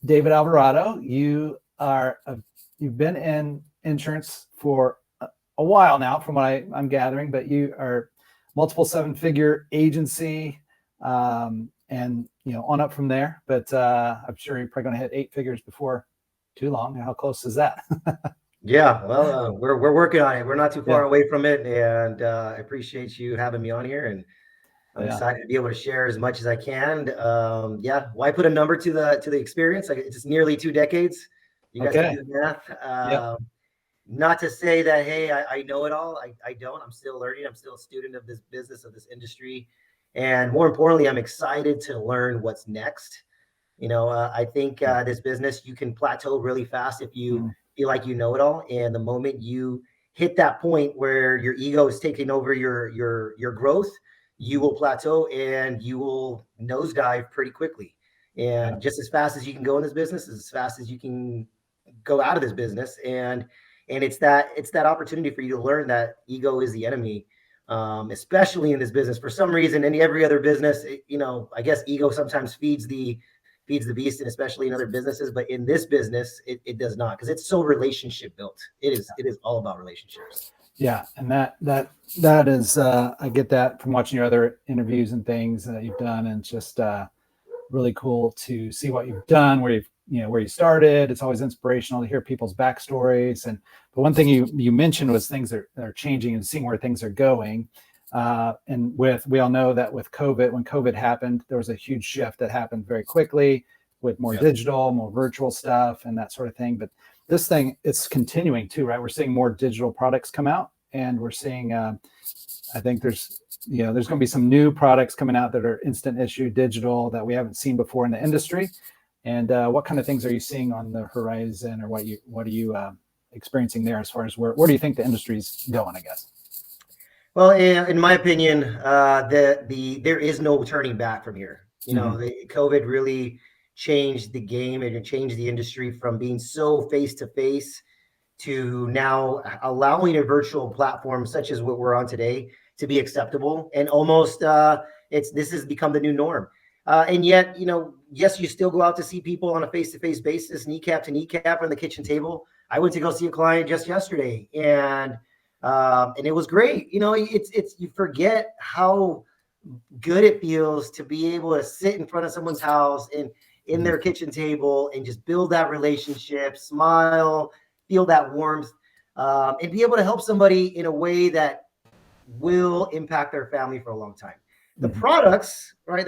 David Alvarado. You've been in insurance for a while now, from what I'm gathering, but you are multiple seven-figure agency, and on up from there. But I'm sure you're probably going to hit eight figures before too long. How close is that? Yeah, well, we're working on it. We're not too far Yeah, away from it, and I appreciate you having me on here, and I'm yeah. excited to be able to share as much as I can. Yeah, why put a number to the experience? Like it's nearly 2 decades. You guys can Okay. do the math. Yep. Not to say that, hey, I know it all. I don't. I'm still learning. I'm still a student of this business, of this industry, and more importantly, I'm excited to learn what's next. I think this business, you can plateau really fast if you Mm, feel like you know it all. And the moment you hit that point where your ego is taking over your growth, you will plateau and you will nosedive pretty quickly. yeah. And just as fast as you can go in this business, as fast as you can go out of this business. And it's that opportunity for you to learn that ego is the enemy, especially in this business. For some reason, in every other business, I guess ego sometimes feeds the beast, and especially in other businesses. But in this business, it does not, because it's so relationship built. It is all about relationships. Yeah, and that is I get that from watching your other interviews and things that you've done, and it's just really cool to see what you've done, where you started. It's always inspirational to hear people's backstories. And but one thing you mentioned was things that are changing and seeing where things are going. And we all know that with COVID, when COVID happened, there was a huge shift that happened very quickly with more digital, more virtual stuff, and that sort of thing. But this thing, it's continuing too, right? We're seeing more digital products come out, and we're seeing. I think there's going to be some new products coming out that are instant issue digital that we haven't seen before in the industry. And what kind of things are you seeing on the horizon, or what are you experiencing there as far as where do you think the industry's going, I guess? Well, in my opinion, there is no turning back from here. Mm-hmm. The COVID really changed the game, and it changed the industry from being so face to face to now allowing a virtual platform such as what we're on today to be acceptable, and almost this has become the new norm. And yet, yes, you still go out to see people on a face-to-face basis, kneecap to kneecap on the kitchen table. I went to go see a client just yesterday, and it was great. It's you forget how good it feels to be able to sit in front of someone's house and in their kitchen table and just build that relationship, smile, feel that warmth, and be able to help somebody in a way that will impact their family for a long time. The Mm-hmm. products, right?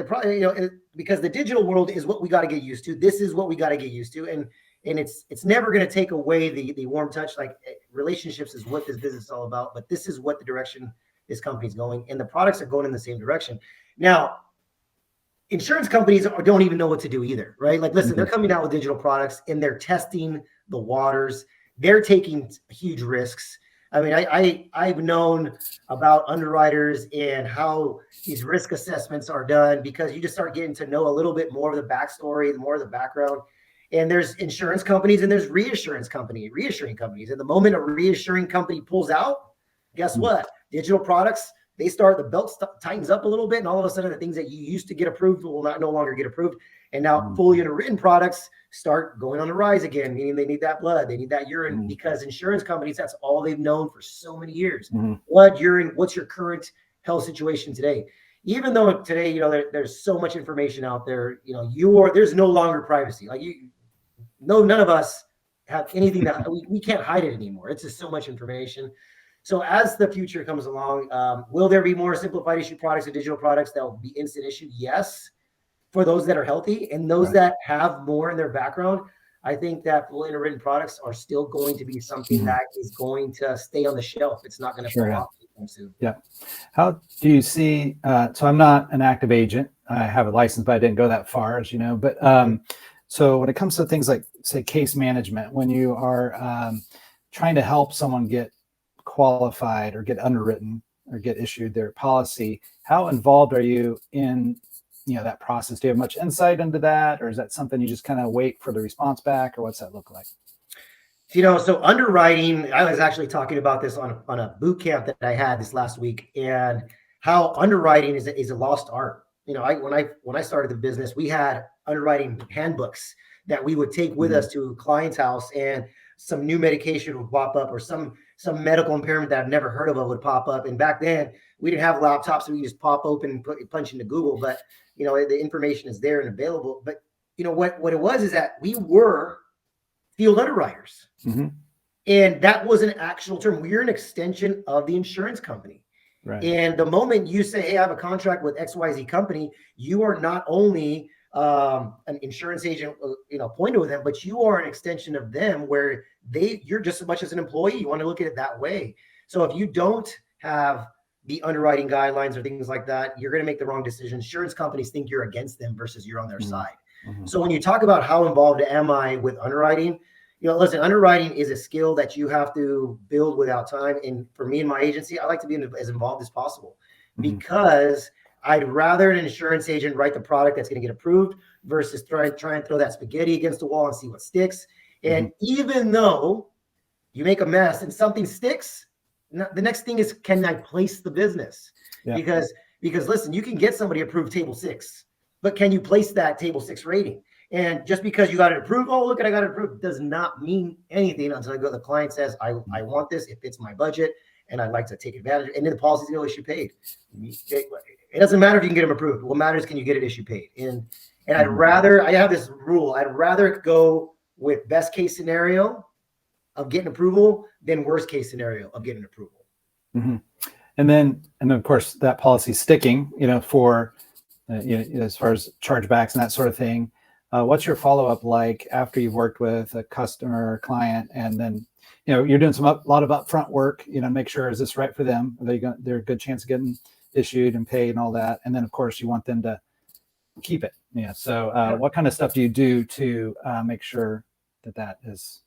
Because the digital world is what we got to get used to. This is what we got to get used to, and it's never going to take away the warm touch. Like relationships is what this business is all about. But this is what the direction this company's going, and the products are going in the same direction. Now, insurance companies don't even know what to do either, right? Like, listen, Mm-hmm. they're coming out with digital products and they're testing the waters. They're taking huge risks. I mean, I've known about underwriters and how these risk assessments are done, because you just start getting to know a little bit more of the backstory, more of the background. And there's insurance companies and there's reassuring companies. And the moment a reassuring company pulls out, guess what? Digital products, the belt tightens up a little bit, and all of a sudden the things that you used to get approved will no longer get approved. And now fully underwritten products start going on the rise again, meaning they need that blood, they need that urine, because insurance companies, that's all they've known for so many years. Mm-hmm. Blood, urine, what's your current health situation today? Even though today, there's so much information out there, there's no longer privacy. Like none of us have anything that we can't hide it anymore. It's just so much information. So as the future comes along, will there be more simplified issue products and digital products that will be instant issue? Yes, for those that are healthy and those that have more in their background. I think that fully underwritten products are still going to be something that is going to stay on the shelf. It's not going to fall off soon. Yeah. How do you see? So I'm not an active agent. I have a license, but I didn't go that far, as you know. But so when it comes to things like, say, case management, when you are trying to help someone get qualified or get underwritten or get issued their policy, how involved are you in that process? Do you have much insight into that, or is that something you just kind of wait for the response back, or what's that look like? So underwriting, I was actually talking about this on a boot camp that I had this last week, and how underwriting is a lost art. When I started the business, we had underwriting handbooks that we would take with Mhm. us to a client's house, and some new medication would pop up, or some medical impairment that I've never heard of would pop up. And back then we didn't have laptops, so we just pop open and punch into Google. But the information is there and available. But what it was is that we were field underwriters. Mhm. And that was an actual term. We're an extension of the insurance company. Right. And the moment you say, hey, I have a contract with XYZ company, you are not only an insurance agent, appointed with them, but you are an extension of them, where you're just as much as an employee. You want to look at it that way. So if you don't have the underwriting guidelines or things like that, you're going to make the wrong decision. Insurance companies think you're against them versus you're on their side. So when you talk about how involved am I with underwriting, listen, underwriting is a skill that you have to build without time. And for me and my agency, I like to be as involved as possible, because I'd rather an insurance agent write the product that's going to get approved versus try and throw that spaghetti against the wall and see what sticks. And even though you make a mess and something sticks, the next thing is, can I place the business? Yeah. Because listen, you can get somebody approved table 6, but can you place that table 6 rating? And just because you got it approved, oh, look, I got it approved, does not mean anything until the client says, I want this, it fits my budget, and I'd like to take advantage. And then the policy's going to issue paid. It doesn't matter if you can get them approved. What matters, can you get it issue paid? And I have this rule. I'd rather go with best case scenario of getting approval than worst case scenario of getting approval. And then of course that policy sticking, for as far as chargebacks and that sort of thing. What's your follow-up like after you've worked with a customer or client, and then you're doing a lot of upfront work, make sure, is this right for them? They're a good chance of getting issued and paid and all that, and then of course you want them to keep it. So what kind of stuff do you do to make sure that is?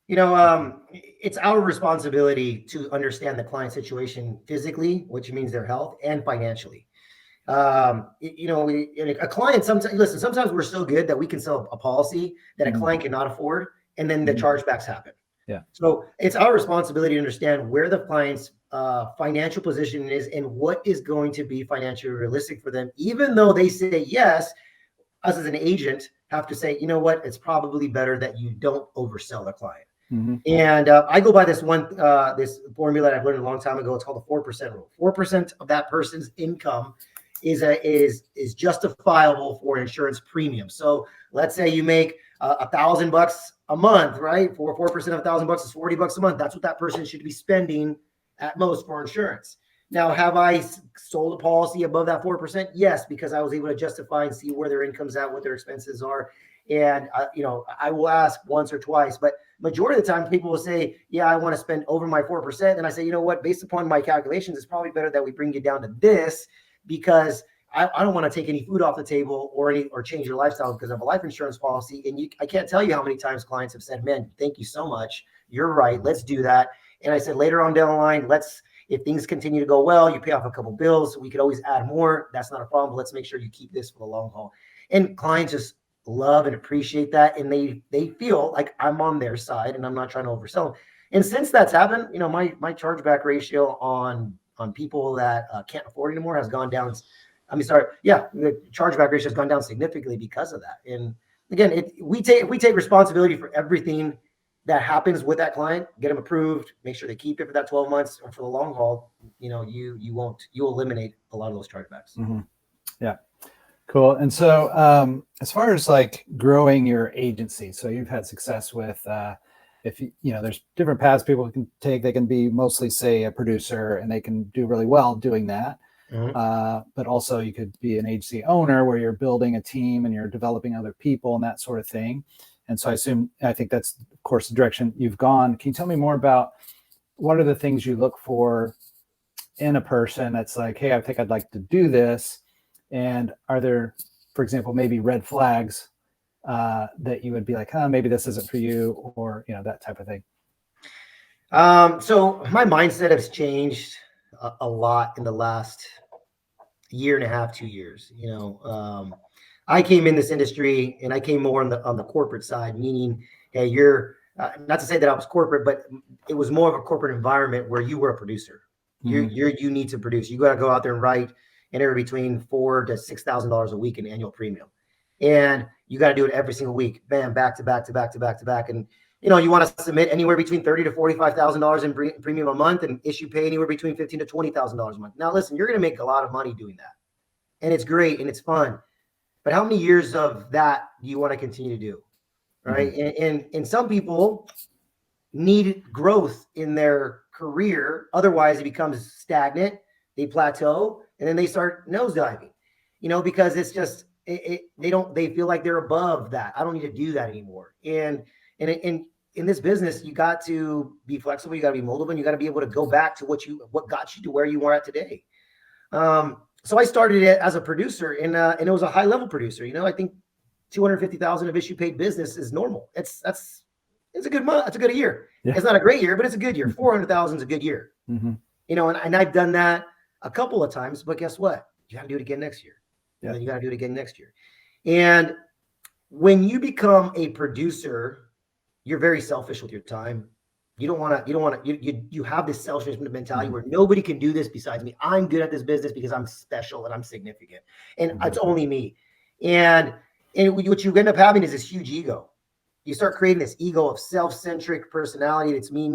It's our responsibility to understand the client situation physically, which means their health, and financially. A client, sometimes we're so good that we can sell a policy that a client cannot afford, and then the chargebacks happen. Yeah. So it's our responsibility to understand where the client's financial position is and what is going to be financially realistic for them. Even though they say yes, us as an agent have to say, it's probably better that you don't oversell the client. And I go by this formula that I've learned a long time ago. It's called the 4% rule. 4% of that person's income is justifiable for insurance premium. So let's say you make $1,000 a month, right? For 4% of $1,000 is $40 a month. That's what that person should be spending at most for insurance. Now, have I sold a policy above that 4%? Yes, because I was able to justify and see where their income's at, what their expenses are. And, I will ask once or twice, but majority of the time people will say, yeah, I want to spend over my 4%. And I say, based upon my calculations, it's probably better that we bring you down to this, because I don't want to take any food off the table or change your lifestyle because of a life insurance policy. And I can't tell you how many times clients have said, man, thank you so much. You're right. Let's do that. And I said, later on down the line, if things continue to go well, you pay off a couple bills, we could always add more. That's not a problem. But let's make sure you keep this for the long haul. And clients just love and appreciate that. And they feel like I'm on their side and I'm not trying to oversell them. And since that's happened, my chargeback ratio on people that can't afford anymore has gone down. The chargeback ratio has gone down significantly because of that. And again, we take responsibility for everything that happens with that client. Get them approved, make sure they keep it for that 12 months, or for the long haul, you'll eliminate a lot of those chargebacks. Yeah. Cool. And so as far as like growing your agency, so you've had success with there's different paths people can take. They can be mostly, say, a producer, and they can do really well doing that. But also you could be an agency owner where you're building a team and you're developing other people and that sort of thing. And so I think that's, of course, the direction you've gone. Can you tell me more about what are the things you look for in a person that's like, hey, I think I'd like to do this? And are there, for example, maybe red flags that you would be like, maybe this isn't for you, or, that type of thing? So my mindset has changed a lot in the last year and a half, 2 years. I came in this industry and I came more on the corporate side, meaning, hey, you're not to say that I was corporate, but it was more of a corporate environment where you were a producer. You need to produce. You got to go out there and write anywhere between $4,000 to $6,000 a week in annual premium. And you got to do it every single week, bam, back to back to back to back to back. And you want to submit anywhere between $30,000 to $45,000 in premium a month and issue pay anywhere between $15,000 to $20,000 a month. Now, listen, you're going to make a lot of money doing that, and it's great and it's fun. But how many years of that do you want to continue to do, right? And some people need growth in their career. Otherwise, it becomes stagnant. They plateau, and then they start nosediving. Because it's just they feel like they're above that. I don't need to do that anymore. And in this business, you got to be flexible. You got to be moldable. And you got to be able to go back to what got you to where you are at today. So I started it as a producer, and it was a high level producer. I think 250,000 of issue paid business is normal. It's a good month. It's a good year. Yeah. It's not a great year, but it's a good year. 400,000 is a good year. And I've done that a couple of times, but guess what? You got to do it again next year. Yeah. And then you got to do it again next year. And when you become a producer, you're very selfish with your time. You have this selfish mentality where nobody can do this besides me. I'm good at this business because I'm special and I'm significant, and it's only me. And what you end up having is this huge ego. You start creating this ego of self-centric personality. It's me, and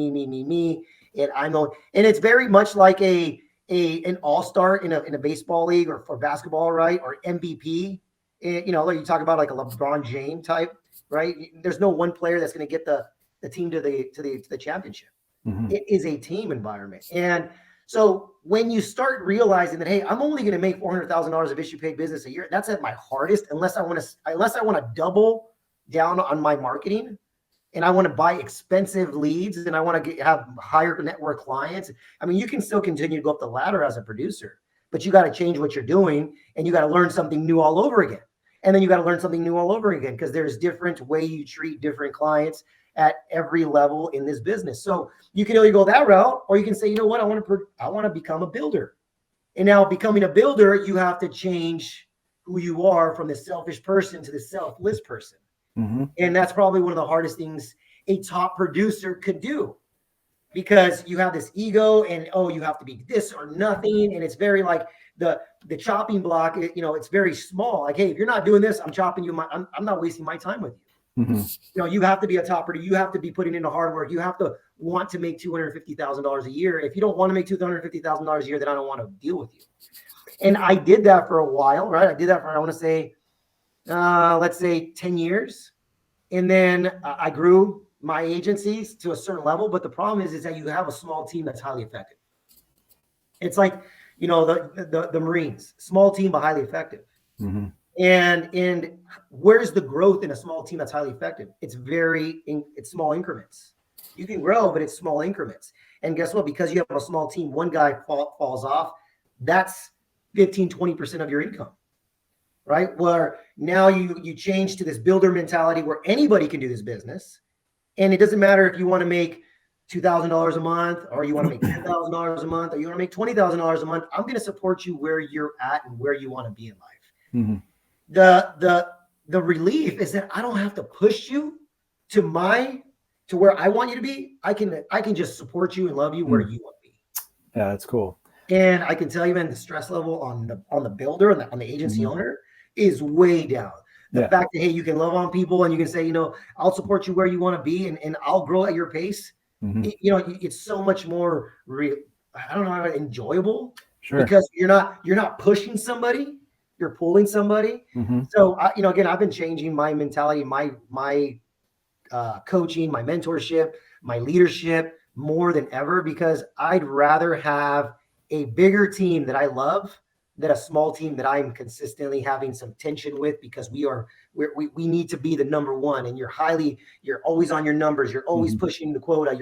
and it's very much like an all-star in a baseball league or for basketball, right? Or MVP. Like you talk about like a LeBron James type, right? There's no one player that's going to get the team to the championship. It is a team environment. And so when you start realizing that, hey, I'm only going to make $400,000 of issue paid business a year, that's at my hardest, unless I want to double down on my marketing and I want to buy expensive leads and I want to have higher network clients. I mean, you can still continue to go up the ladder as a producer, but you got to change what you're doing and you got to learn something new all over again. And then you got to learn something new all over again because there's different way you treat different clients at every level in this business. So you can either go that route, or you can say, you know what, I want to become a builder. And now becoming a builder, you have to change who you are from the selfish person to the selfless person. And that's probably one of the hardest things a top producer could do, because you have this ego and, you have to be this or nothing. And it's very like the chopping block, it's very small. Like, hey, if you're not doing this, I'm chopping you. I'm not wasting my time with you. You have to be a top producer. You have to be putting in the hard work. You have to want to make $250,000 a year. If you don't want to make $250,000 a year, then I don't want to deal with you. And I did that for a while, right? I did that for, I want to say, let's say 10 years. And then I grew my agencies to a certain level. But the problem is that you have a small team that's highly effective. It's like, the Marines, small team, but highly effective. And where's the growth in a small team that's highly effective? It's small increments. You can grow, but it's small increments. And guess what? Because you have a small team, one guy falls off, that's 15, 20% of your income, right? Where now you change to this builder mentality where anybody can do this business. And it doesn't matter if you want to make $2,000 a month, or you want to make $10,000 a month, or you want to make $20,000 a month. I'm going to support you where you're at and where you want to be in life. The relief is that I don't have to push you to where I want you to be. I can just support you and love you where you want to be. Yeah, that's cool. And I can tell you, man, the stress level on the builder and on the agency owner is way down. The fact that, hey, you can love on people and you can say, I'll support you where you want to be and I'll grow at your pace. It's so much more enjoyable. Sure. Because you're not pushing somebody, you're pulling somebody. So again, I've been changing my mentality, my coaching, my mentorship, my leadership more than ever, because I'd rather have a bigger team that I love than a small team that I'm consistently having some tension with, because we need to be the number one, and you're always on your numbers. You're always pushing the quota.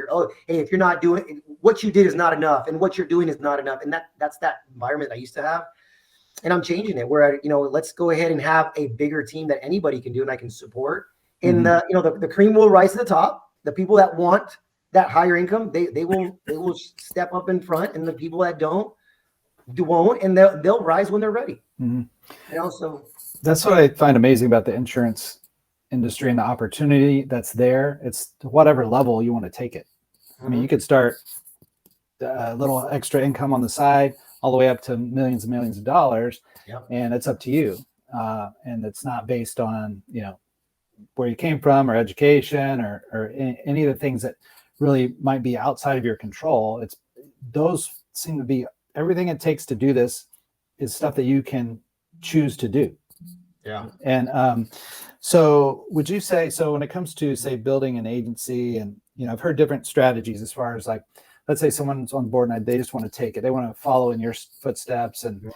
Hey, if you're not doing what you did is not enough, and what you're doing is not enough. And that's that environment I used to have. And I'm changing it where, let's go ahead and have a bigger team that anybody can do and I can support. And the cream will rise to the top. The people that want that higher income, they will step up in front, and the people that won't, and they'll rise when they're ready. So that's what I find amazing about the insurance industry and the opportunity that's there. It's to whatever level you want to take it. I mean, you could start a little extra income on the side all the way up to millions and millions of dollars, and it's up to you. and it's not based on, where you came from or education or any of the things that really might be outside of your control. It's those seem to be everything it takes to do this is stuff that you can choose to do. Yeah. And so would you say, so when it comes to, say, building an agency, and, I've heard different strategies as far as, like, let's say someone's on board and they just want to take it. They want to follow in your footsteps and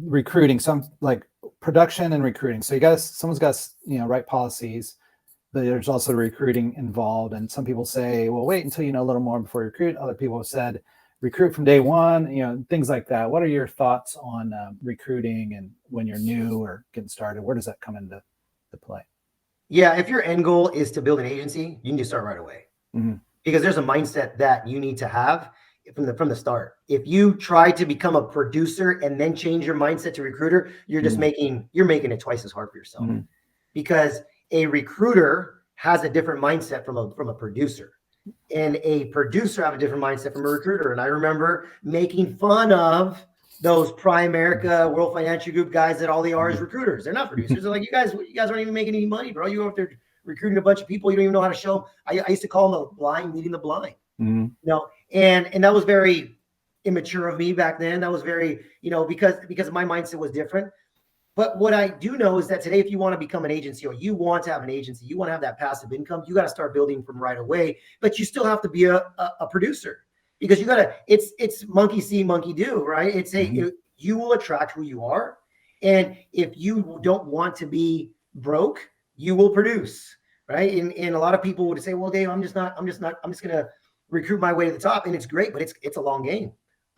recruiting, some like production and recruiting. So someone's got, write policies, but there's also recruiting involved. And some people say, well, wait until you know a little more before you recruit. Other people have said, recruit from day one, things like that. What are your thoughts on recruiting, and when you're new or getting started, where does that come into play? Yeah, if your end goal is to build an agency, you need to start right away, because there's a mindset that you need to have from the start. If you try to become a producer and then change your mindset to recruiter, you're just making it twice as hard for yourself, because a recruiter has a different mindset from a producer. And a producer have a different mindset from a recruiter. And I remember making fun of those Primerica, World Financial Group guys that all they are is recruiters. They're not producers. They're like, you guys aren't even making any money, bro. You go up there recruiting a bunch of people. You don't even know how to show. I used to call them the blind leading the blind. And that was very immature of me back then. That was very, because my mindset was different. But what I do know is that today, if you want to become an agency, or you want to have an agency, you want to have that passive income, you got to start building from right away. But you still have to be a producer, because it's monkey see, monkey do, right? It's you will attract who you are. And if you don't want to be broke, you will produce, right? And a lot of people would say, well, Dave, I'm just going to recruit my way to the top. And it's great, but it's a long game.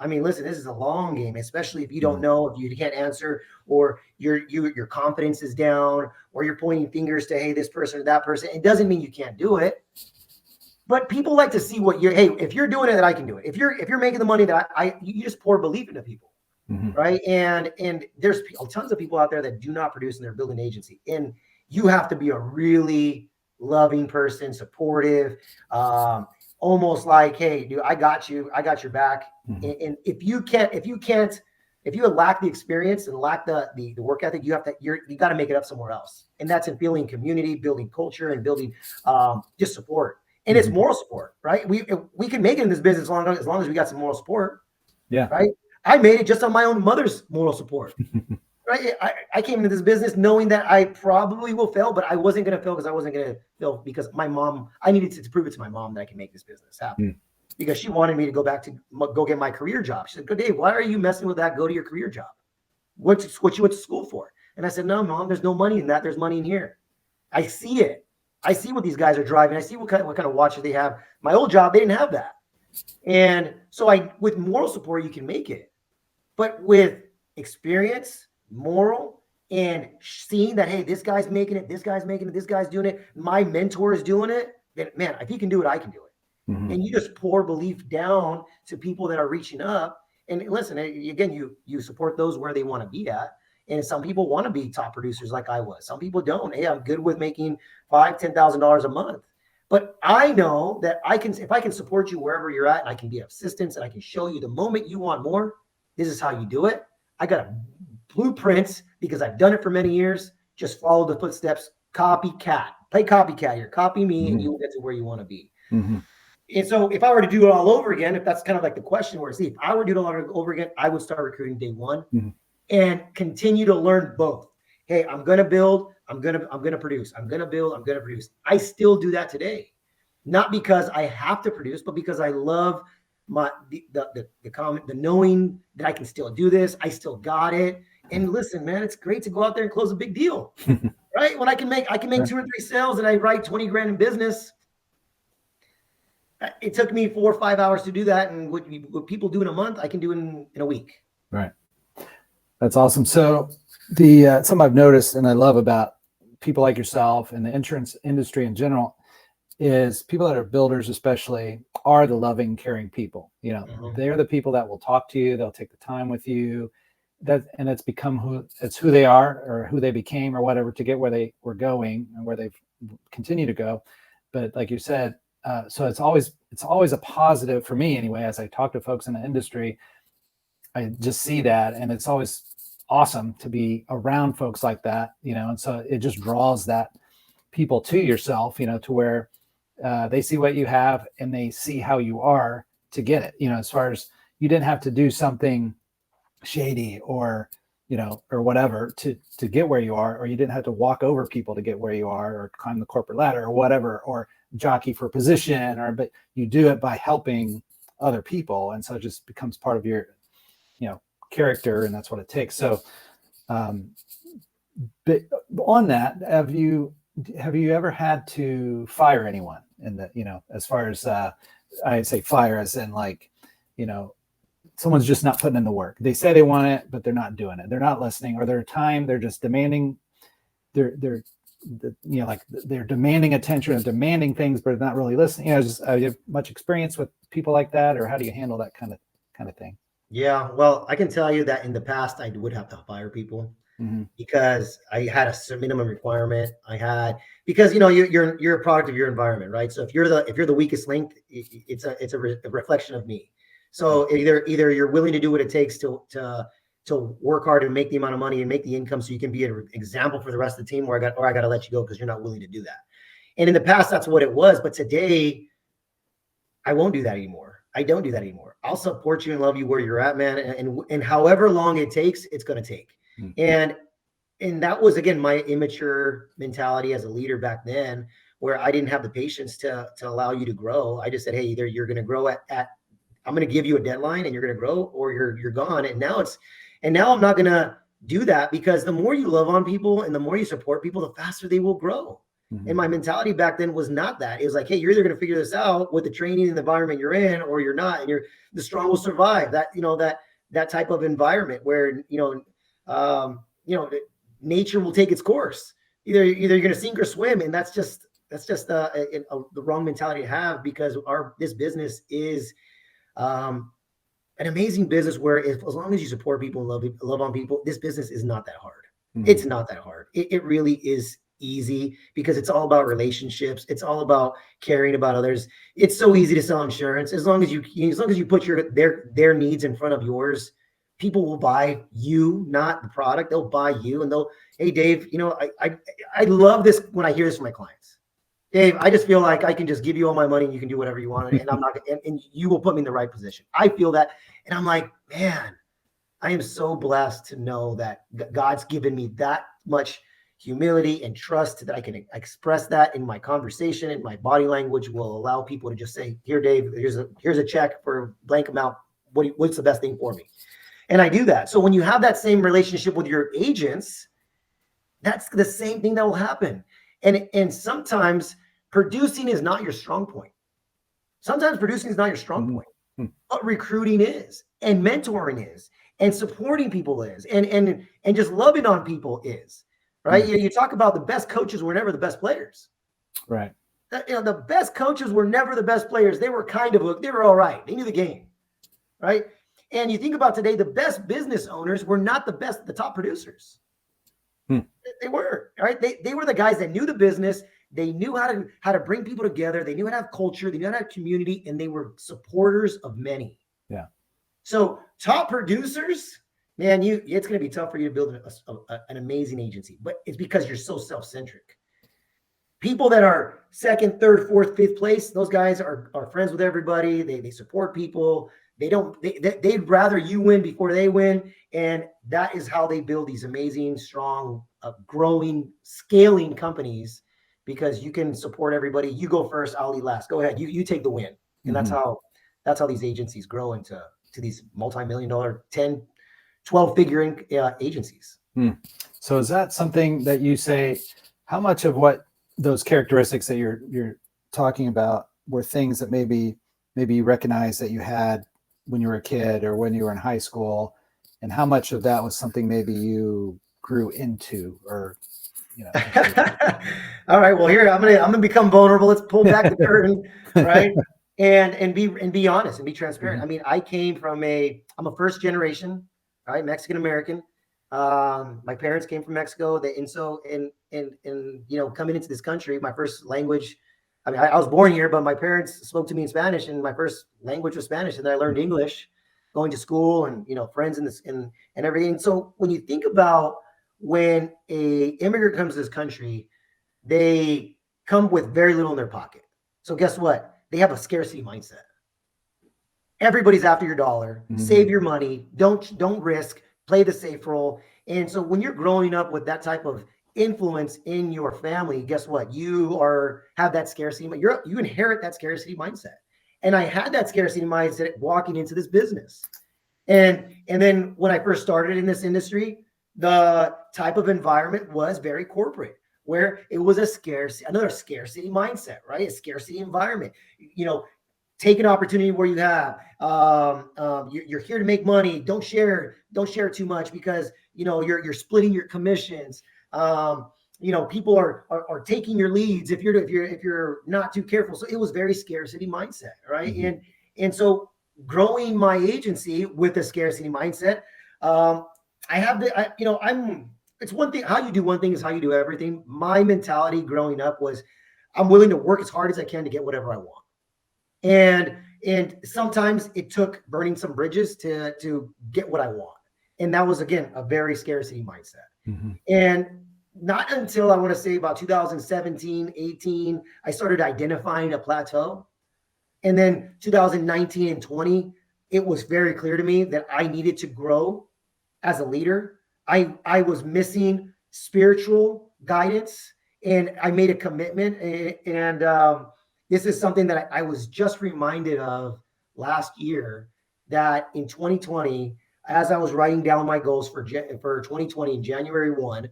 I mean, listen, this is a long game, especially if you don't know, if you can't answer, or your confidence is down, or you're pointing fingers to, hey, this person or that person. It doesn't mean you can't do it. But people like to see if you're doing it, that I can do it. If you're making the money that you just pour belief into people, right? And there's tons of people out there that do not produce, and they're building an agency. And you have to be a really loving person, supportive, almost like, hey, dude, I got your back. And if you lack the experience and lack the work ethic, you got to make it up somewhere else. And that's in building community, building culture, and building just support. And it's moral support, right? We can make it in this business as long as we got some moral support. Yeah. Right. I made it just on my own mother's moral support. Right. I came into this business knowing that I probably will fail, but I wasn't going to fail because my mom, I needed to prove it to my mom that I can make this business happen, because she wanted me to go back to go get my career job. She said, "Go, Dave, why are you messing with that? Go to your career job. What you went to school for?" And I said, "No, Mom, there's no money in that. There's money in here. I see it. I see what these guys are driving. I see what kind of watches they have. My old job, they didn't have that. And so with moral support, you can make it. But with experience, moral, and seeing that, hey, this guy's making it, this guy's making it, this guy's doing it, my mentor is doing it, then, man, if he can do it, I can do it." And you just pour belief down to people that are reaching up. And listen, again, you support those where they want to be at. And some people want to be top producers like I was. Some people don't. Hey, I'm good with making $5,000-$10,000 a month. But I know that if I can support you wherever you're at, and I can be of assistance, and I can show you the moment you want more, this is how you do it. I got a blueprint because I've done it for many years. Just follow the footsteps. Copycat. Play copycat here. Copy me, and you will get to where you want to be. And so if I were to do it all over again, if that's kind of like the question where, if I were to do it all over again, I would start recruiting day one and continue to learn both. Hey, I'm going to build. I'm going to produce. I'm going to build. I'm going to produce. I still do that today, not because I have to produce, but because I love the knowing that I can still do this. I still got it. And listen, man, it's great to go out there and close a big deal, right? When I can make 2 or 3 sales and I write 20 grand in business. It took me 4 or 5 hours to do that. And what people do in a month, I can do in a week. Right. That's awesome. So something I've noticed and I love about people like yourself and the insurance industry in general is people that are builders, especially, are the loving, caring people. They're the people that will talk to you. They'll take the time with you. And it's become who they are, or who they became, or whatever, to get where they were going and where they've continued to go. But like you said, so it's always a positive for me anyway, as I talk to folks in the industry. I just see that, and it's always awesome to be around folks like that, and so it just draws that people to yourself, to where they see what you have and they see how you are to get it, as far as you didn't have to do something shady or whatever to get where you are, or you didn't have to walk over people to get where you are, or climb the corporate ladder or whatever, or jockey for position, but you do it by helping other people, and so it just becomes part of your character, and that's what it takes. So um, but on that, have you ever had to fire anyone in the, as far as I say fire as in like, you know someone's just not putting in the work. They say they want it, but they're not doing it. They're not listening, or their time, they're just demanding. They're like they're demanding attention and demanding things, but not really listening. Just you have much experience with people like that, or how do you handle that kind of thing? Yeah, well, I can tell you that in the past, I would have to fire people Mm-hmm. because I had a minimum requirement. I had because you're a product of your environment, right? So if you're the weakest link, it's a reflection of me. Yeah. So either you're willing to do what it takes to work hard and make the amount of money and make the income so you can be an example for the rest of the team, or I got to let you go because you're not willing to do that. And in the past, that's what it was. But today, I won't do that anymore. I don't do that anymore. I'll support you and love you where you're at, man. And however long it takes, it's going to take. Mm-hmm. And that was, again, my immature mentality as a leader back then, where I didn't have the patience to allow you to grow. I just said, hey, either you're going to grow at I'm going to give you a deadline and you're going to grow, or you're gone. And now I'm not going to do that, because the more you love on people and the more you support people, the faster they will grow. Mm-hmm. And my mentality back then was not that. It was like, hey, you're either going to figure this out with the training and the environment you're in, or you're not. And the strong will survive. That type of environment where nature will take its course. Either you're going to sink or swim, and that's just the wrong mentality to have, because this business is an amazing business where as long as you support people and love on people, this business is not that hard. Mm-hmm. It's not that hard. It really is easy, because it's all about relationships. It's all about caring about others. It's so easy to sell insurance. As long as you put their needs in front of yours, people will buy you, not the product. They'll buy you, and hey, Dave, I love this when I hear this from my clients. Dave, I just feel like I can just give you all my money and you can do whatever you want, and I'm not, and you will put me in the right position. I feel that, and I'm like, man, I am so blessed to know that God's given me that much humility and trust that I can express that in my conversation, and my body language will allow people to just say, here, Dave, here's a check for blank amount. What's the best thing for me? And I do that. So when you have that same relationship with your agents, that's the same thing that will happen. And sometimes producing is not your strong point. Sometimes producing is not your strong point, but recruiting is, and mentoring is, and supporting people is, and just loving on people is, right? You talk about the best coaches were never the best players. Right. The best coaches were never the best players. They were they were all right. They knew the game, right? And you think about today, the best business owners were not the top producers. They were, right? They were the guys that knew the business. They knew how to bring people together. They knew how to have culture. They knew how to have community, and they were supporters of many. Yeah. So top producers, man, it's going to be tough for you to build an amazing agency, but it's because you're so self-centric. People that are second, third, fourth, fifth place, those guys are friends with everybody. They support people. They'd rather you win before they win. And that is how they build these amazing, strong, growing, scaling companies, because you can support everybody. You go first, I'll lead last. Go ahead. You take the win. And that's how these agencies grow into these multi-million-dollar, 10, 12-figure agencies. So is that something that you say, how much of what those characteristics that you're talking about were things that maybe you recognize that you had when you were a kid or when you were in high school, and how much of that was something maybe you grew into, or All right, well, here I'm gonna become vulnerable. Let's pull back the curtain, right? And be honest and be transparent. I mean, I'm a first generation, right, Mexican American. My parents came from Mexico. Coming into this country, my first language, I was born here, but my parents spoke to me in Spanish, and my first language was Spanish, and then I learned English. going to school and, friends in this and everything. So when you think about when a immigrant comes to this country, they come with very little in their pocket. So guess what? They have a scarcity mindset. Everybody's after your dollar. Save your money. Don't risk. Play the safe role. And so when you're growing up with that type of influence in your family, guess what? You have that scarcity. You inherit that scarcity mindset. And I had that scarcity mindset walking into this business. And then when I first started in this industry, the type of environment was very corporate, where it was another scarcity mindset, right? A scarcity environment. Take an opportunity where you have. You're here to make money. Don't share too much, because you're splitting your commissions. People are taking your leads if you're not too careful. So it was very scarcity mindset, right? And so growing my agency with a scarcity mindset, it's one thing. How you do one thing is how you do everything. My mentality growing up was, I'm willing to work as hard as I can to get whatever I want. And sometimes it took burning some bridges to get what I want. And that was, again, a very scarcity mindset. And not until I want to say about 2017, 18, I started identifying a plateau. And then 2019 and 20, it was very clear to me that I needed to grow as a leader. I was missing spiritual guidance, and I made a commitment. And this is something that I was just reminded of last year, that in 2020, as I was writing down my goals for 2020 in January 1,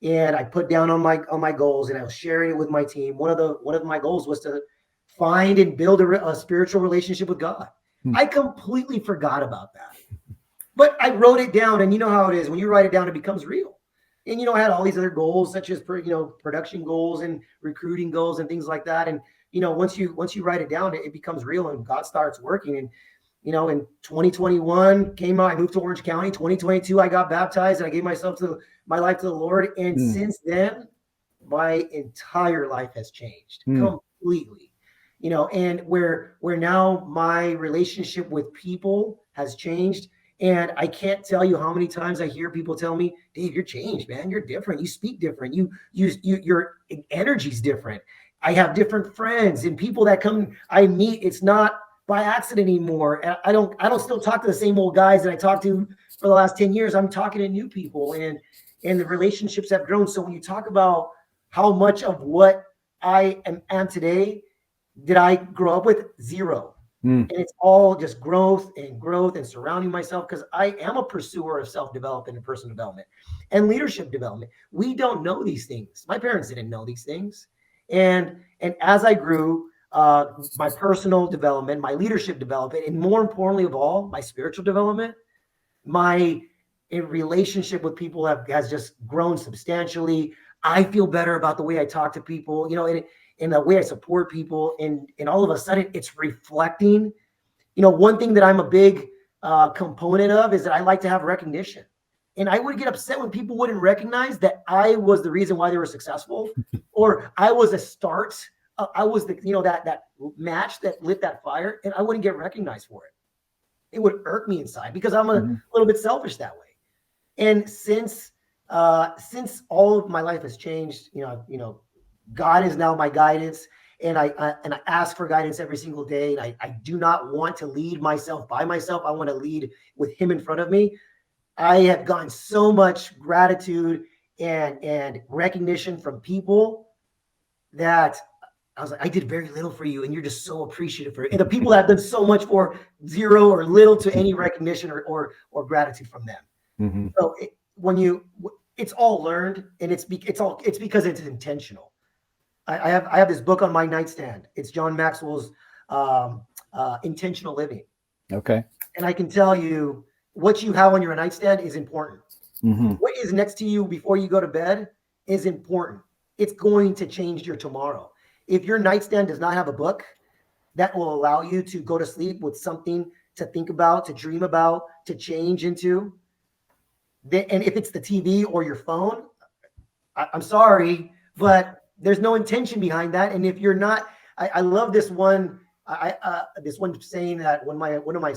and I put down on my goals, and I was sharing it with my team. One of my goals was to find and build a spiritual relationship with God. I completely forgot about that. But I wrote it down, and you know how it is. When you write it down, it becomes real. And, I had all these other goals, such as, production goals and recruiting goals and things like that. And, once you write it down, it becomes real, and God starts working. And, in 2021 came out, I moved to Orange County. 2022, I got baptized, and I gave my life to the Lord. And since then, my entire life has changed completely. And where now my relationship with people has changed. And I can't tell you how many times I hear people tell me, Dave, you're changed, man. You're different. You speak different. Your energy's different. I have different friends and people that I meet. It's not by accident anymore. And I don't still talk to the same old guys that I talked to for the last 10 years. I'm talking to new people, and the relationships have grown. So when you talk about how much of what I am today did I grow up with? Zero. And it's all just growth and surrounding myself, because I am a pursuer of self-development and personal development and leadership development. We don't know these things. My parents didn't know these things. And as I grew, my personal development, my leadership development, and more importantly of all, my spiritual development, my relationship with people has just grown substantially. I feel better about the way I talk to people, and the way I support people. And all of a sudden it's reflecting. One thing that I'm a big component of is that I like to have recognition. And I would get upset when people wouldn't recognize that I was the reason why they were successful, or I was a start. I was the, that match that lit that fire, and I wouldn't get recognized for it. It would irk me inside, because I'm a little bit selfish that way. And since all of my life has changed, God is now my guidance, and I ask for guidance every single day. And I do not want to lead myself by myself. I want to lead with Him in front of me. I have gotten so much gratitude and recognition from people that I was like, I did very little for you, and you're just so appreciative for it. And the people that have done so much for zero or little to any recognition or gratitude from them. So it's all learned, and it's because it's intentional. I have this book on my nightstand. It's John Maxwell's Intentional Living. Okay. And I can tell you, what you have on your nightstand is important. What is next to you before you go to bed is important. It's going to change your tomorrow. If your nightstand does not have a book that will allow you to go to sleep with something to think about, to dream about, to change into, and if it's the TV or your phone, I'm sorry, but there's no intention behind that. And if you're not, I love this one this one saying that one of my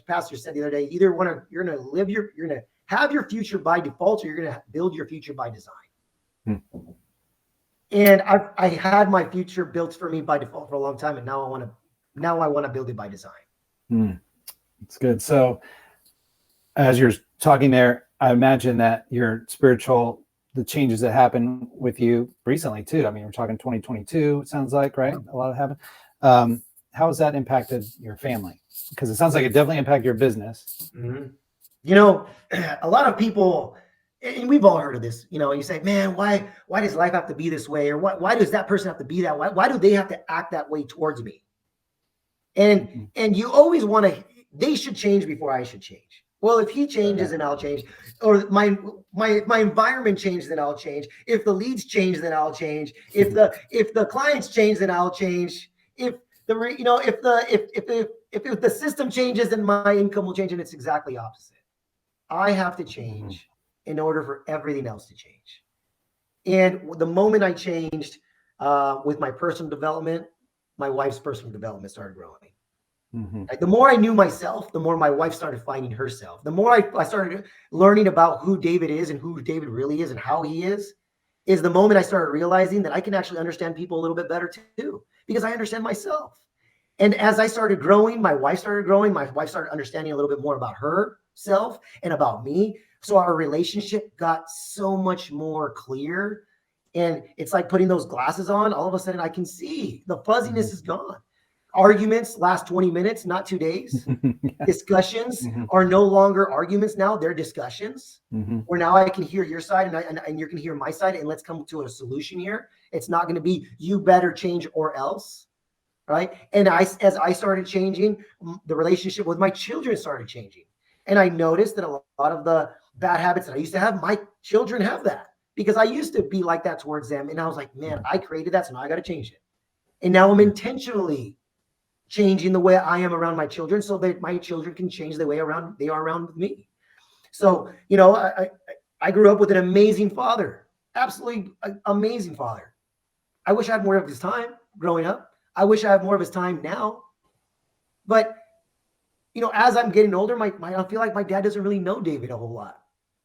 pastors said the other day, either you're going to have your future by default, or you're going to build your future by design. Hmm. And I had my future built for me by default for a long time, and now I want to build it by design. That's good. So as you're talking there, I imagine that your the changes that happened with you recently too. I mean, we're talking 2022, it sounds like, right? A lot happened. How has that impacted your family? Because it sounds like it definitely impacted your business. Mm-hmm. You know, a lot of people, and we've all heard of this, you know, you say, man, why does life have to be this way? Or why does that person have to be that way? Why do they have to act that way towards me? And you always want to, they should change before I should change. Well, if he changes, then I'll change. Or my environment changes, then I'll change. If the leads change, then I'll change. If the clients change, then I'll change. If the system changes, then my income will change, and it's exactly opposite. I have to change in order for everything else to change. And the moment I changed with my personal development, my wife's personal development started growing. Like, the more I knew myself, the more my wife started finding herself. The more I started learning about who David is and who David really is and how he is the moment I started realizing that I can actually understand people a little bit better too, because I understand myself. And as I started growing, my wife started growing. My wife started understanding a little bit more about herself and about me. So our relationship got so much more clear. And it's like putting those glasses on. All of a sudden, I can see the fuzziness is gone. Arguments last 20 minutes, not 2 days. Discussions are no longer arguments now. They're discussions where now I can hear your side and you can hear my side, and let's come to a solution here. It's not going to be you better change or else. Right. And as I started changing, the relationship with my children started changing. And I noticed that a lot of the bad habits that I used to have, my children have that, because I used to be like that towards them. And I was like, man, I created that, so now I got to change it. And now I'm intentionally changing the way I am around my children so that my children can change the way they are around me. So, you know, I grew up with an amazing father, absolutely amazing father. I wish I had more of his time growing up. I wish I had more of his time now. But, you know, as I'm getting older, I feel like my dad doesn't really know David a whole lot.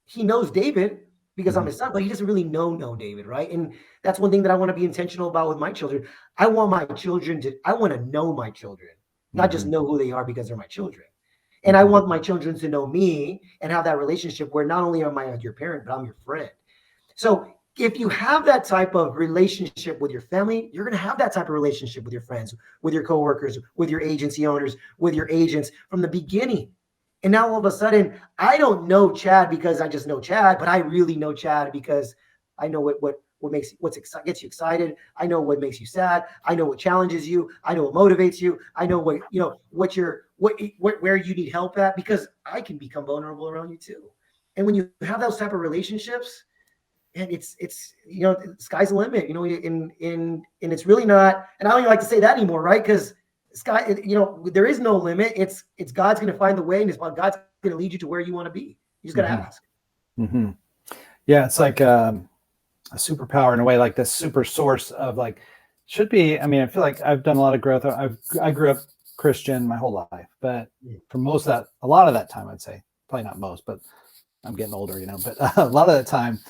He knows David because I'm his son, but he doesn't really know David, right? And that's one thing that I want to be intentional about with my children. I want to know my children, not just know who they are because they're my children. And I want my children to know me and have that relationship where not only am I your parent, but I'm your friend. So if you have that type of relationship with your family, you're going to have that type of relationship with your friends, with your coworkers, with your agency owners, with your agents from the beginning. And now all of a sudden, I don't know Chad because I just know Chad, but I really know Chad because I know what gets you excited. I know what makes you sad. I know what challenges you. I know what motivates you. I know where you need help at, because I can become vulnerable around you too. And when you have those type of relationships, and it's sky's the limit, and it's really not. And I don't even like to say that anymore, right? Because there is no limit. It's God's going to find the way, and it's God's going to lead you to where you want to be. You just got to ask. Yeah, it's like a superpower in a way, like the super source of should be. I mean, I feel like I've done a lot of growth. I grew up Christian my whole life, but for a lot of that time, I'd say, probably not most, but I'm getting older, but a lot of the time,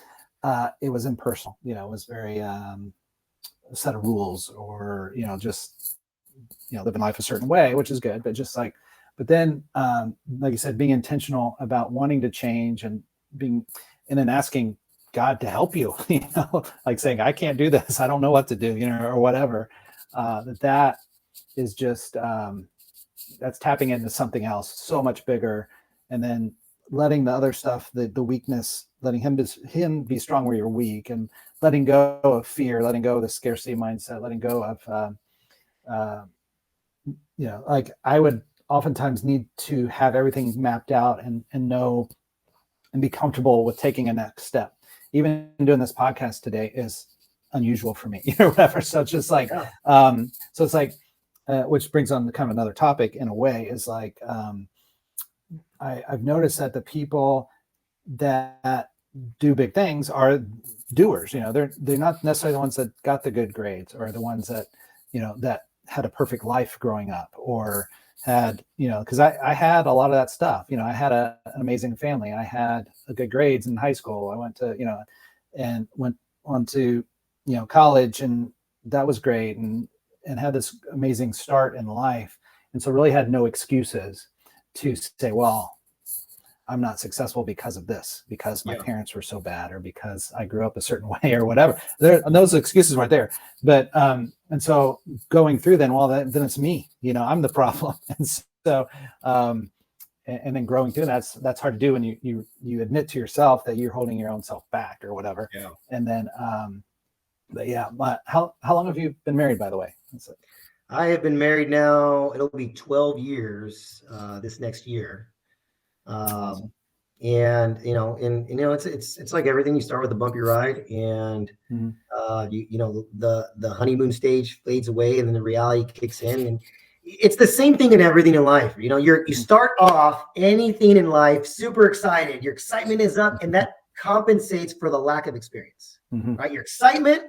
it was impersonal. It was very a set of rules, or just living life a certain way, which is good, but but then like you said, being intentional about wanting to change and then asking God to help you, like saying, I can't do this, I don't know what to do, or whatever. That is just that's tapping into something else so much bigger, and then letting the other stuff, the weakness, letting him be strong where you're weak, and letting go of fear, letting go of the scarcity mindset, letting go of like I would oftentimes need to have everything mapped out and know and be comfortable with taking a next step. Even doing this podcast today is unusual for me, whatever. So it's just like, so it's like, which brings on kind of another topic in a way, is like, I've noticed that the people that do big things are doers. They're not necessarily the ones that got the good grades, or the ones that had a perfect life growing up, or had, because I had a lot of that stuff. I had an amazing family. I had good grades in high school. I went to, and went on to, college, and that was great, and had this amazing start in life. And so really had no excuses to say, well, I'm not successful because of this, because my parents were so bad, or because I grew up a certain way, or whatever. Those excuses weren't there. But and so going through then, well, then it's me. I'm the problem. And so and then growing through that's hard to do when you admit to yourself that you're holding your own self back or whatever. Yeah. And then but yeah, how long have you been married, by the way? That's it. I have been married now. It'll be 12 years this next year. Awesome. And it's like everything. You start with a bumpy ride, and the honeymoon stage fades away, and then the reality kicks in. And it's the same thing in everything in life. You start off anything in life super excited. Your excitement is up, and that compensates for the lack of experience. Right? Your excitement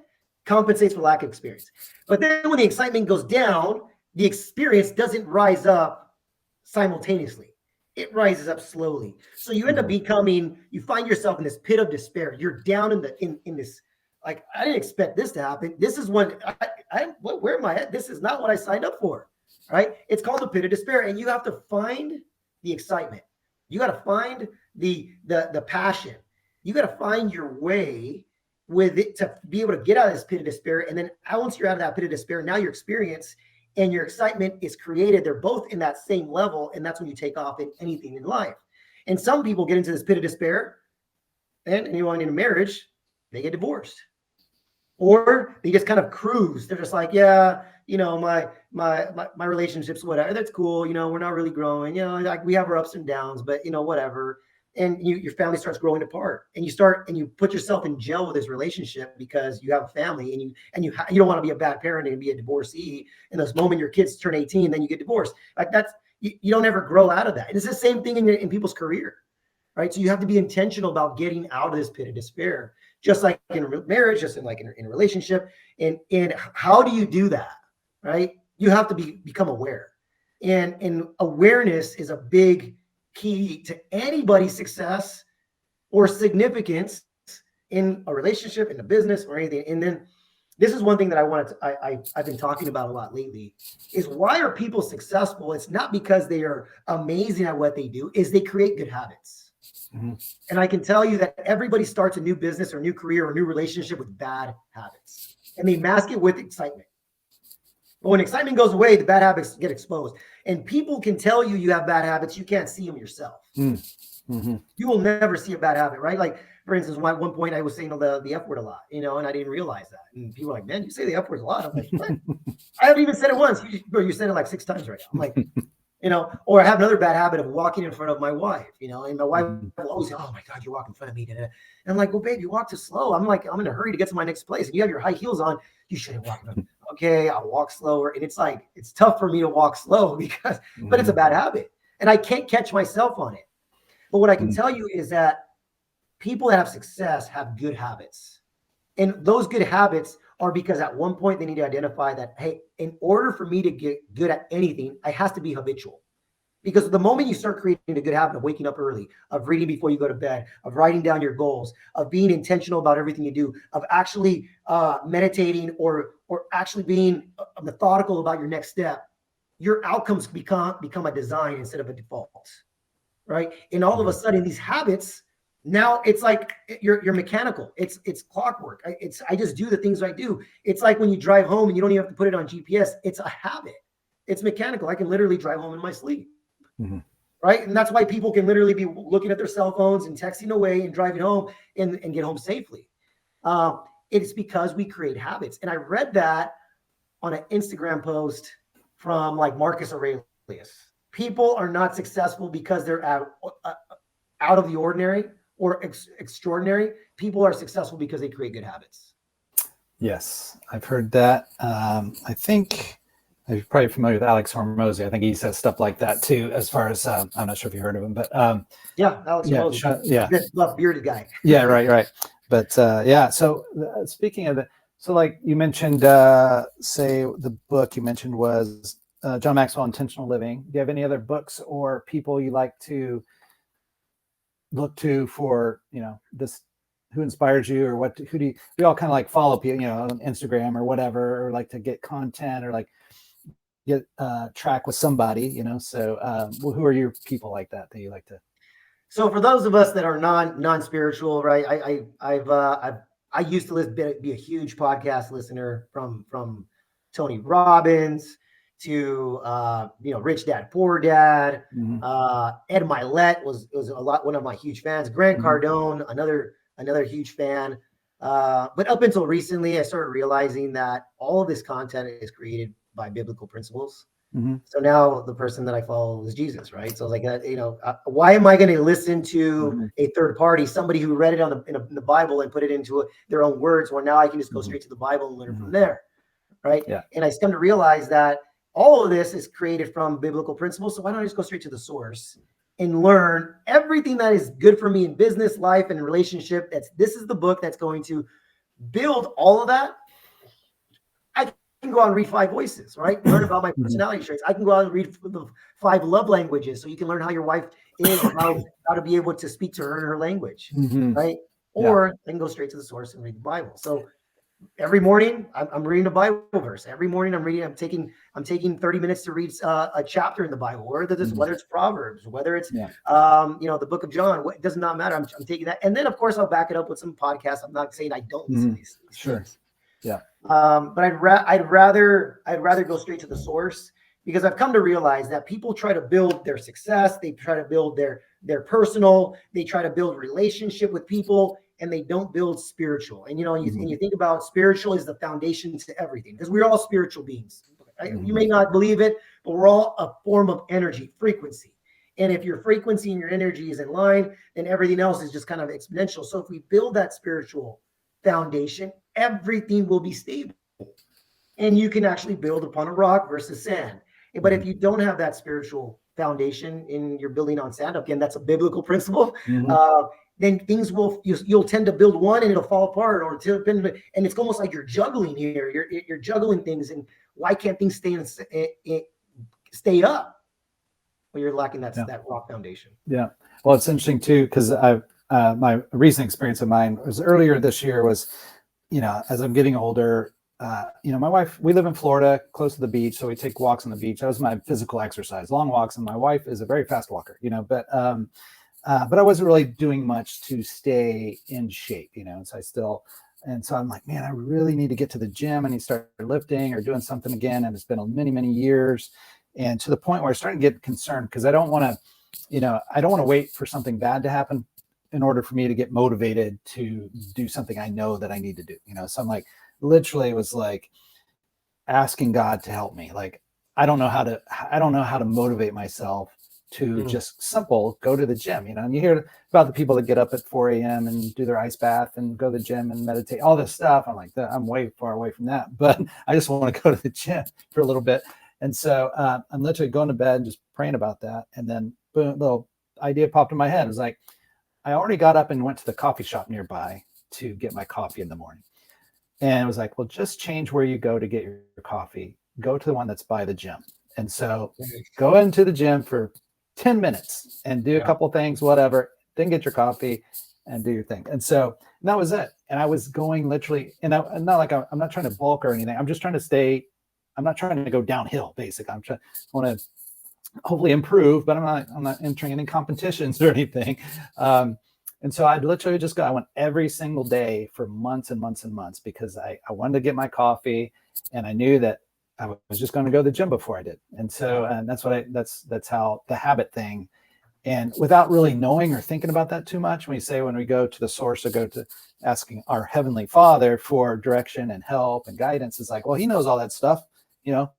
compensates for lack of experience. But then when the excitement goes down, the experience doesn't rise up simultaneously. It rises up slowly. So you end up you find yourself in this pit of despair. You're down in this, like, I didn't expect this to happen. This is when where am I at? This is not what I signed up for, right? It's called the pit of despair. And you have to find the excitement. You got to find the passion. You got to find your way with it to be able to get out of this pit of despair. And then once you're out of that pit of despair, now your experience and your excitement is created. They're both in that same level. And that's when you take off in anything in life. And some people get into this pit of despair, and anyone in a marriage, they get divorced. Or they just kind of cruise. They're just like, yeah, my relationship's whatever. That's cool. We're not really growing. Like we have our ups and downs, but whatever. And your family starts growing apart, and you put yourself in jail with this relationship because you have a family, and you don't want to be a bad parent and be a divorcee. And this moment your kids turn 18, then you get divorced. Like that's, you don't ever grow out of that. And it's the same thing in people's career, right? So you have to be intentional about getting out of this pit of despair, just like in marriage, just in a relationship. And how do you do that, right? You have to become aware, and awareness is a big key to anybody's success or significance in a relationship, in a business, or anything. And then this is one thing that I've been talking about a lot lately, is why are people successful? It's not because they are amazing at what they do, is they create good habits. And I can tell you that everybody starts a new business or new career or new relationship with bad habits, and they mask it with excitement. But when excitement goes away, the bad habits get exposed. And people can tell you have bad habits. You can't see them yourself. You will never see a bad habit, right? Like, for instance, at one point I was saying the F word a lot, and I didn't realize that. And people are like, man, you say the F word a lot. I'm like, what? I haven't even said it once. You said it like 6 times right now. I'm like, or I have another bad habit of walking in front of my wife, and my wife will always say, oh my God, you're walking in front of me. And I'm like, well, babe, you walk too slow. I'm like, I'm in a hurry to get to my next place. And you have your high heels on. You shouldn't walk. Okay, I'll walk slower. And it's like, it's tough for me to walk slow but it's a bad habit. And I can't catch myself on it. But what I can tell you is that people that have success have good habits. And those good habits are because at one point they need to identify that, hey, in order for me to get good at anything, I has to be habitual. Because the moment you start creating a good habit of waking up early, of reading before you go to bed, of writing down your goals, of being intentional about everything you do, of actually meditating or actually being methodical about your next step, your outcomes become a design instead of a default, right? And all of a sudden, these habits, now it's like you're mechanical. It's clockwork. I just do the things I do. It's like when you drive home and you don't even have to put it on GPS. It's a habit. It's mechanical. I can literally drive home in my sleep. Right. And that's why people can literally be looking at their cell phones and texting away and driving home and get home safely. It's because we create habits. And I read that on an Instagram post from like Marcus Aurelius. People are not successful because they're out of the ordinary or extraordinary. People are successful because they create good habits. Yes, I've heard that. I think you're probably familiar with Alex Hormozy. I think he says stuff like that too, as far as, I'm not sure if you heard of him, but yeah, Alex Hormozy. Yeah. Buff bearded guy. Yeah, right. But so speaking of that, So, like you mentioned, say the book you mentioned was John Maxwell, Intentional Living. Do you have any other books or people you like to look to for, this, who inspires you, or who do we all kind of like follow people, on Instagram or whatever, or like to get content, or like get track with somebody, So, who are your people like that you like to? So for those of us that are non-spiritual, right? I used to be a huge podcast listener from Tony Robbins to Rich Dad Poor Dad. Mm-hmm. Ed Milet was one of my huge fans. Grant Mm-hmm. Cardone, another huge fan. But up until recently, I started realizing that all of this content is created by biblical principles. Mm-hmm. So now the person that I follow is Jesus, right? So like, why am I going to listen to Mm-hmm. a third party, somebody who read it in the Bible and put it into their own words, when now I can just go Mm-hmm. straight to the Bible and learn Mm-hmm. from there, right? Yeah. And I come to realize that all of this is created from biblical principles. So why don't I just go straight to the source and learn everything that is good for me in business, life, and relationship? This is the book that's going to build all of that. I can go out and read 5 voices, right? Learn about my Mm-hmm. personality traits. I can go out and read the 5 love languages, so you can learn how your wife is and how to be able to speak to her in her language, Mm-hmm. right? Yeah. Or I can go straight to the source and read the Bible. So every morning I'm reading a Bible verse. Every morning I'm taking 30 minutes to read a chapter in the Bible, Mm-hmm. whether it's Proverbs, whether it's Yeah. the book of John. It does not matter. I'm taking that, and then of course I'll back it up with some podcasts. I'm not saying I don't listen Mm-hmm. to these Sure. things. Yeah. But I'd rather go straight to the source, because I've come to realize that people try to build their success, they try to build their personal, they try to build relationship with people, and they don't build spiritual. And Mm-hmm. and you think about spiritual is the foundation to everything, because we're all spiritual beings. Mm-hmm. You may not believe it, but we're all a form of energy, frequency. And if your frequency and your energy is in line, then everything else is just kind of exponential. So if we build that spiritual foundation, everything will be stable. And you can actually build upon a rock versus sand. But Mm-hmm. if you don't have that spiritual foundation and you're building on sand, again, that's a biblical principle. Mm-hmm. Uh, then things you'll tend to build one and it'll fall apart, and it's almost like you're juggling here. You're juggling things, and why can't things stay up? Well, you're lacking Yeah. that rock foundation. Yeah. Well, it's interesting too, because my recent experience of mine was earlier this year was, as I'm getting older, my wife, we live in Florida, close to the beach, so we take walks on the beach. That was my physical exercise, long walks. And my wife is a very fast walker, but I wasn't really doing much to stay in shape, and so I'm like, man, I really need to get to the gym. I need to start lifting or doing something again. And it's been many, many years. And to the point where I started to get concerned, because I don't want to wait for something bad to happen in order for me to get motivated to do something I know that I need to do. So I'm like, literally was like asking God to help me. Like, I don't know how to motivate myself to just simple go to the gym, and you hear about the people that get up at 4 a.m. and do their ice bath and go to the gym and meditate, all this stuff. I'm like, I'm way far away from that, but I just want to go to the gym for a little bit. And so I'm literally going to bed and just praying about that. And then boom, a little idea popped in my head. It was like, I already got up and went to the coffee shop nearby to get my coffee in the morning. And it was like, well, just change where you go to get your coffee. Go to the one that's by the gym. And so go into the gym for 10 minutes and do a couple things, whatever, then get your coffee and do your thing. And that was it. And I was going literally, and I'm not trying to bulk or anything. I'm just trying to I'm not trying to go downhill, basically. I want to hopefully improve, but I'm not entering any competitions or anything. And so I'd literally I went every single day for months and months and months, because I wanted to get my coffee, and I knew that I was just going to go to the gym before I did. And so, and that's how the habit thing, and without really knowing or thinking about that too much, when we go to the source or go to asking our Heavenly Father for direction and help and guidance, it's like, well, he knows all that stuff, he'll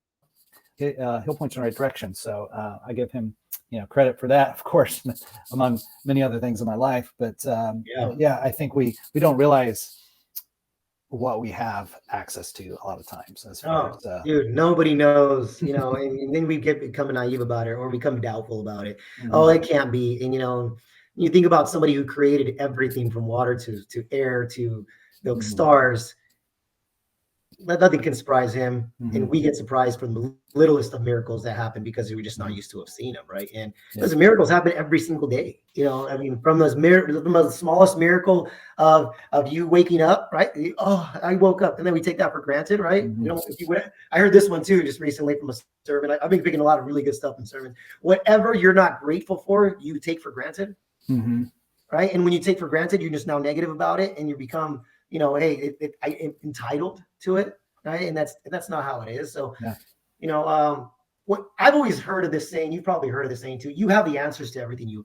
point you in the right direction. So I give him, credit for that, of course, among many other things in my life. But I think we don't realize what we have access to a lot of times. As far as, dude, nobody knows, and then we become naive about it, or become doubtful about it. Mm-hmm. Oh, it can't be. And you think about somebody who created everything from water to air to the stars. nothing can surprise him. Mhm. And we get surprised from the littlest of miracles that happen because we're just not Mhm. used to have seen them, right? And Yeah. those miracles happen every single day. You know, I mean, from the smallest miracle of you waking up, right? Oh, I woke up, and then we take that for granted, right? Mhm. You know, if you would, I heard this one too just recently from a sermon. I've been picking a lot of really good stuff in sermons. Whatever you're not grateful for, you take for granted, Mhm. right? And when you take for granted, you're just now negative about it, and you become, you know, hey, I'm entitled to it, right? And that's not how it is. So, Yeah. you know, what I've always heard of this saying, you've probably heard of this saying too. You have the answers to everything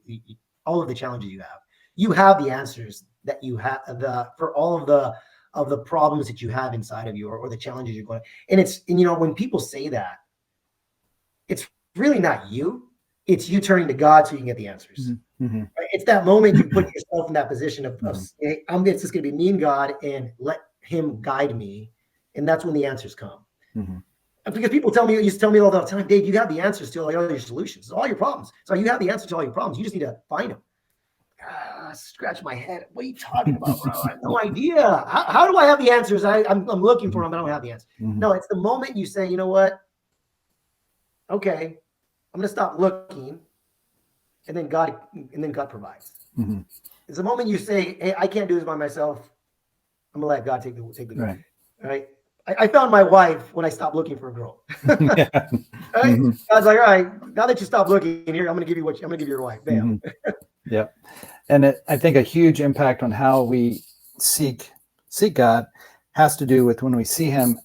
all of the challenges you have. You have the answers that you have for all of the problems that you have inside of you, or the challenges you're going. And you know, when people say that, it's really not you. It's you turning to God so you can get the answers. Mhm. Mhm. Right? It's that moment you put yourself in that position of Mhm. hey, it's just going to be me and God, and let Him guide me, and that's when the answers come. Mhm. Because people used to tell me all the time, Dave, you have the answers to all your solutions, all your problems. So you have the answer to all your problems. You just need to find them. Scratch my head. What are you talking about, bro? I have no idea. How do I have the answers? I'm looking for them, but I don't have the answers. Mhm. No, it's the moment you say, you know what? Okay, I'm going to stop looking, and then God provides. Mhm. It's the moment you say, hey, I can't do this by myself. I'm going to let God take the Right. right. I found my wife when I stopped looking for a girl. Yeah. Right? Mhm. I was like, all right, now that you stopped looking here, I'm going to give you your wife. Bam. Mhm. Yep. And I think a huge impact on how we seek God has to do with when we see Him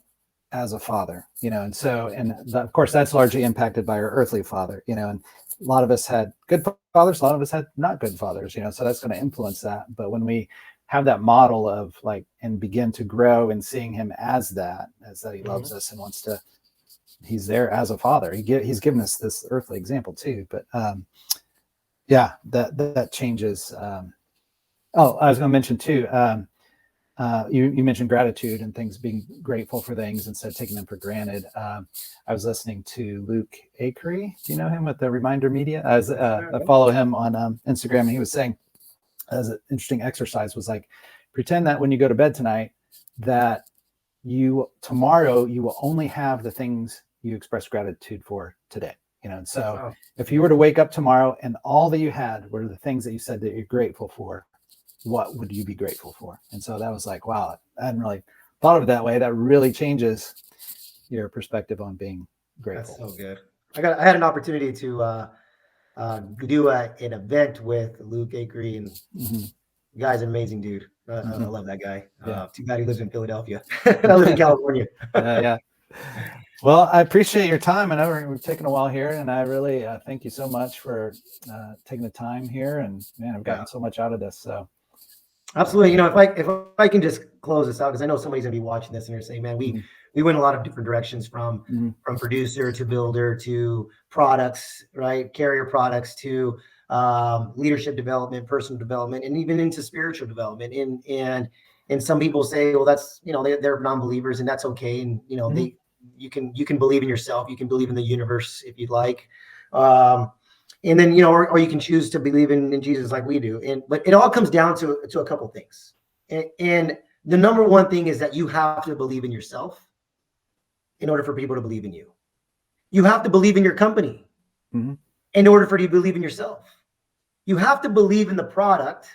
as a father, you know. And so, of course, that's largely impacted by our earthly father, you know. And a lot of us had good fathers, a lot of us had not good fathers, you know. So that's going to influence that. But when we have that model of like, and begin to grow in seeing Him as that He loves us and wants to, He's there as a father. He's given us this earthly example too. But yeah, that changes. Oh, I was going to mention too. You mentioned gratitude and things, being grateful for things instead of taking them for granted. I was listening to Luke Acree. Do you know him with the Reminder Media? I follow him on Instagram, and he was saying, as an interesting exercise, was like, pretend that when you go to bed tonight, that tomorrow you will only have the things you express gratitude for today. You know, and so if you were to wake up tomorrow and all that you had were the things that you said that you're grateful for, what would you be grateful for? And so that was like, wow, I hadn't really thought of it that way. That really changes your perspective on being grateful. That's so good. I had an opportunity to do an event with Luke Acree, and Mm-hmm. the guy's an amazing dude. I Mm-hmm. love that guy. Yeah. Too bad he lives in Philadelphia. I live in California. Yeah. Well, I appreciate your time. I know we've taken a while here, and I really thank you so much for taking the time here. And man, I've gotten so much out of this. So absolutely. You know, if I can just close this out, because I know somebody's gonna be watching this and they're saying, man, we went a lot of different directions from producer to builder to products, right? Carrier products to leadership development, personal development, and even into spiritual development. And some people say, well, that's, you know, they're non-believers, and that's okay. And you know, you can believe in yourself, you can believe in the universe if you'd like. And then, you know, or you can choose to believe in Jesus like we do. But it all comes down to a couple of things. And the number one thing is that you have to believe in yourself in order for people to believe in you. You have to believe in your company in order for you to believe in yourself. You have to believe in the product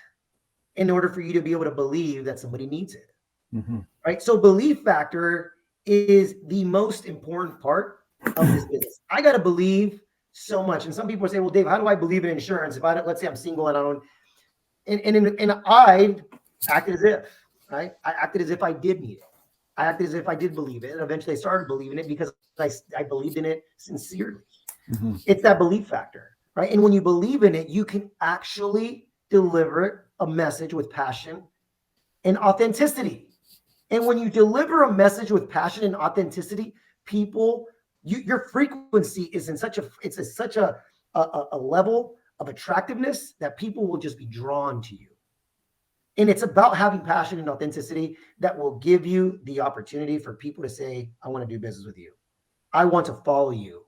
in order for you to be able to believe that somebody needs it. Right? So belief factor is the most important part of this business. I got to believe so much. And some people say, well, Dave, how do I believe in insurance? If let's say I'm single and I don't, and I acted as if, right? I acted as if I did need it. I acted as if I did believe it. And eventually I started believing it because I believed in it sincerely. It's that belief factor, right? And when you believe in it, you can actually deliver a message with passion and authenticity. And when you deliver a message with passion and authenticity, people, your frequency is in such a level of attractiveness that people will just be drawn to you. And it's about having passion and authenticity that will give you the opportunity for people to say, I want to do business with you. I want to follow you.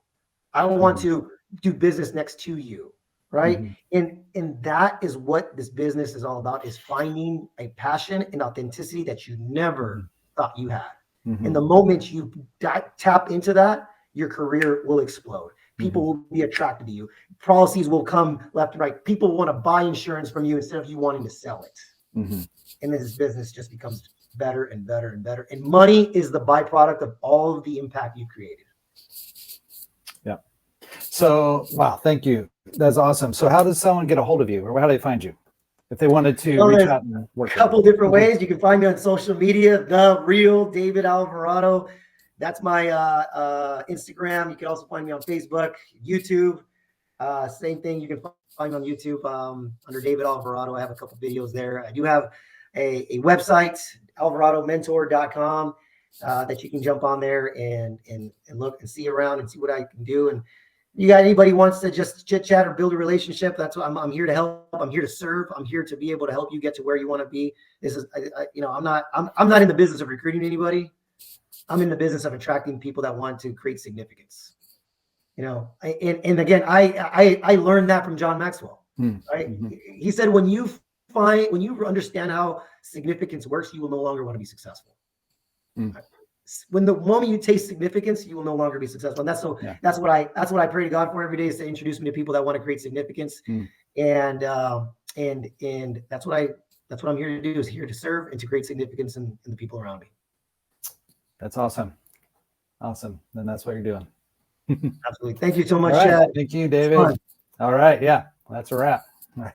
I want to do business next to you. Right. And that is what this business is all about, is finding a passion and authenticity that you never thought you had. And the moment you tap into that, your career will explode. People will be attracted to you. Policies will come left and right. People want to buy insurance from you instead of you wanting to sell it. And then this business just becomes better and better and better. And money is the byproduct of all of the impact you created. Yeah. So, wow, thank you. That's awesome. So how does someone get a hold of you, or how do they find you if they wanted to reach out and work? A couple different ways. You can find me on social media, The Real David Alvarado. That's my Instagram. You can also find me on Facebook, YouTube. Same thing. You can find me on YouTube under David Alvarado. I have a couple videos there. I do have a website, alvaradomentor.com, that you can jump on there and look and see around and see what I can do. And you got anybody wants to just chit chat or build a relationship, that's what I'm here to help. I'm here to serve. I'm here to be able to help you get to where you want to be. This is, I'm not in the business of recruiting anybody. I'm in the business of attracting people that want to create significance. And again, I learned that from John Maxwell. Right? He said, when you understand how significance works, you will no longer want to be successful. When the moment you taste significance, you will no longer be successful. And that's what I pray to God for every day, is to introduce me to people that want to create significance. And that's what I'm here to do, is here to serve and to create significance in the people around me. That's awesome. Awesome. Then that's what you're doing. Absolutely. Thank you so much, All right. Chad. Thank you, David. All right. Yeah, that's a wrap.